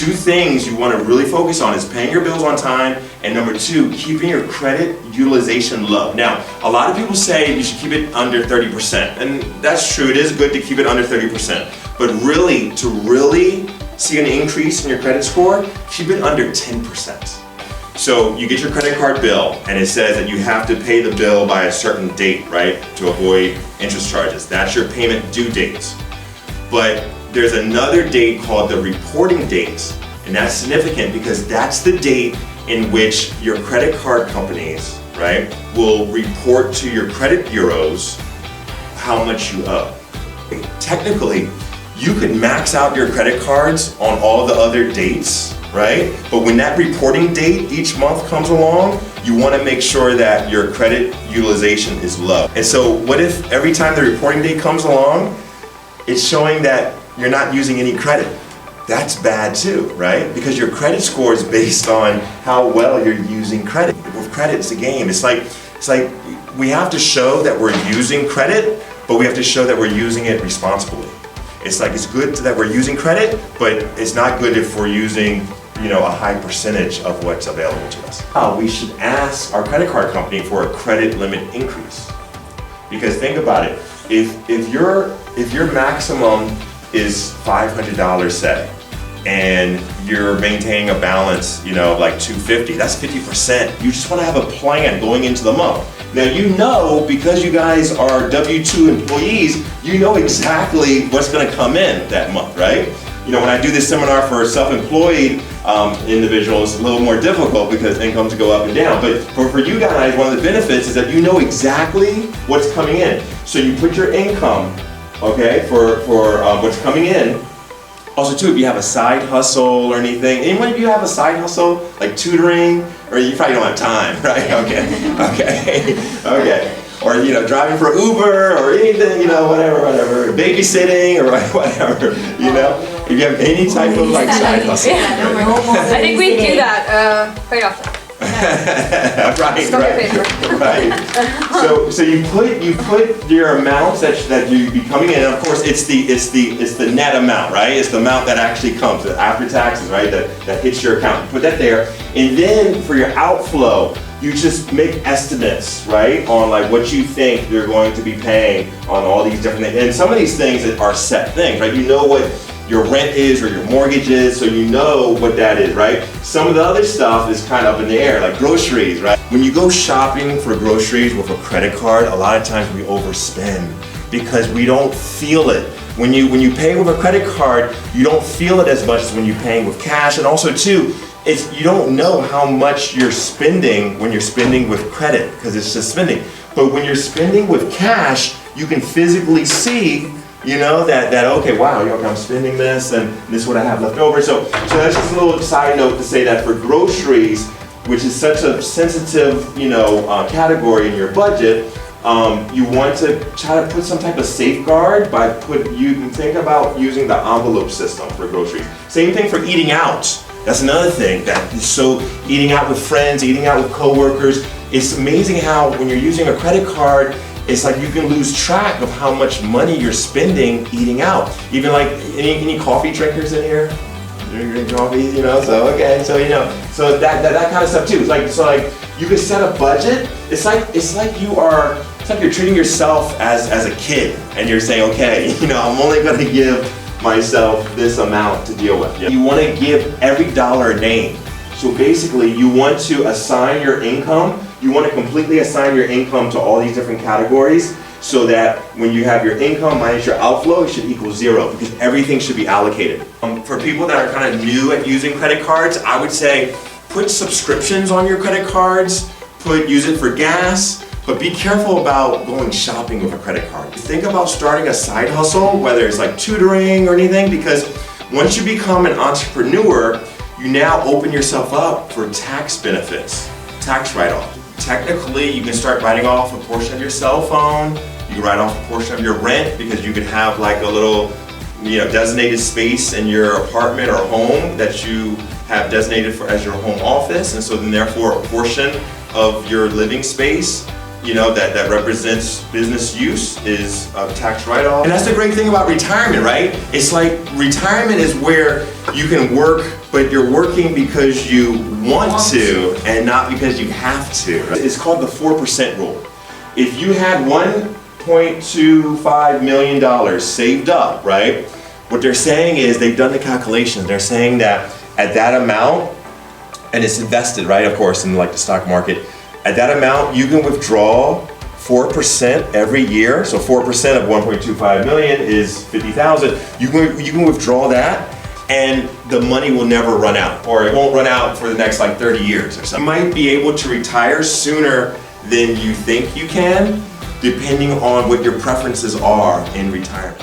two things you want to really focus on is paying your bills on time, and number two, keeping your credit utilization low. Now, a lot of people say you should keep it under 30%, and that's true. It is good to keep it under 30%, but really, to really see an increase in your credit score, keep it under 10%. So you get your credit card bill, and it says that you have to pay the bill by a certain date, right, to avoid interest charges. That's your payment due date. But there's another date called the reporting date, and that's significant because that's the date in which your credit card companies, right, will report to your credit bureaus how much you owe. Technically, you could max out your credit cards on all the other dates, right? But when that reporting date each month comes along, you want to make sure that your credit utilization is low. And so what if every time the reporting date comes along, it's showing that you're not using any credit? That's bad too, right? Because your credit score is based on how well you're using credit. With credit, it's a game. It's like we have to show that we're using credit, but we have to show that we're using it responsibly. It's like it's good that we're using credit, but it's not good if we're using, a high percentage of what's available to us. We should ask our credit card company for a credit limit increase. Because think about it, if your maximum is $500, say, and you're maintaining a balance, like $250, that's 50%. You just want to have a plan going into the month. Now because you guys are W-2 employees, you know exactly what's going to come in that month, right? When I do this seminar for self-employed individuals, it's a little more difficult because incomes go up and down. But for you guys, one of the benefits is that you know exactly what's coming in. So you put your income, okay, for what's coming in. Also too, if you have a side hustle or anything, anyone of you have a side hustle, like tutoring, or you probably don't have time, right? Okay. Or driving for Uber or anything, whatever, babysitting or whatever, If you have any type of side hustle. I think we do that quite often. Right. So you put your amounts that you be coming in, and of course it's the net amount, right? It's the amount that actually comes after taxes, right? That hits your account. You put that there, and then for your outflow, you just make estimates, right, on what you think you're going to be paying on all these different things. And some of these things are set things, right? You know what your rent is or your mortgage is, so you know what that is, right? Some of the other stuff is kind of up in the air, like groceries, right? When you go shopping for groceries with a credit card, a lot of times we overspend because we don't feel it. When you pay with a credit card, you don't feel it as much as when you're paying with cash. And also too, you don't know how much you're spending when you're spending with credit because it's just spending. But when you're spending with cash, you can physically see that okay, wow, I'm spending this and this is what I have left over. So that's just a little side note to say that for groceries, which is such a sensitive, category in your budget, you want to try to put some type of safeguard you can think about using the envelope system for groceries. Same thing for eating out. That's another thing so eating out with friends, eating out with coworkers, it's amazing how when you're using a credit card, it's like you can lose track of how much money you're spending eating out. Even any coffee drinkers in here? You drink coffee, so okay, so that kind of stuff too. It's like you can set a budget. It's like you're treating yourself as a kid, and you're saying, okay, I'm only going to give myself this amount to deal with. You want to give every dollar a name. So basically, you want to assign your income. You want to completely assign your income to all these different categories so that when you have your income minus your outflow, it should equal zero because everything should be allocated. For people that are kind of new at using credit cards, I would say put subscriptions on your credit cards, use it for gas, but be careful about going shopping with a credit card. Think about starting a side hustle, whether it's like tutoring or anything, because once you become an entrepreneur, you now open yourself up for tax benefits, tax write-off. Technically, you can start writing off a portion of your cell phone. You can write off a portion of your rent because you could have a little, designated space in your apartment or home that you have designated as your home office, and so then therefore a portion of your living space you know, that represents business use is a tax write-off. And that's the great thing about retirement, right? It's like retirement is where you can work, but you're working because you want to and not because you have to. It's called the 4% rule. If you had $1.25 million saved up, right? What they're saying is they've done the calculations. They're saying that at that amount, and it's invested, right, of course, in like the stock market, at that amount, you can withdraw 4% every year. So 4% of 1.25 million is 50,000. You can withdraw that, and the money will never run out, or it won't run out for the next like 30 years or something. You might be able to retire sooner than you think you can, depending on what your preferences are in retirement.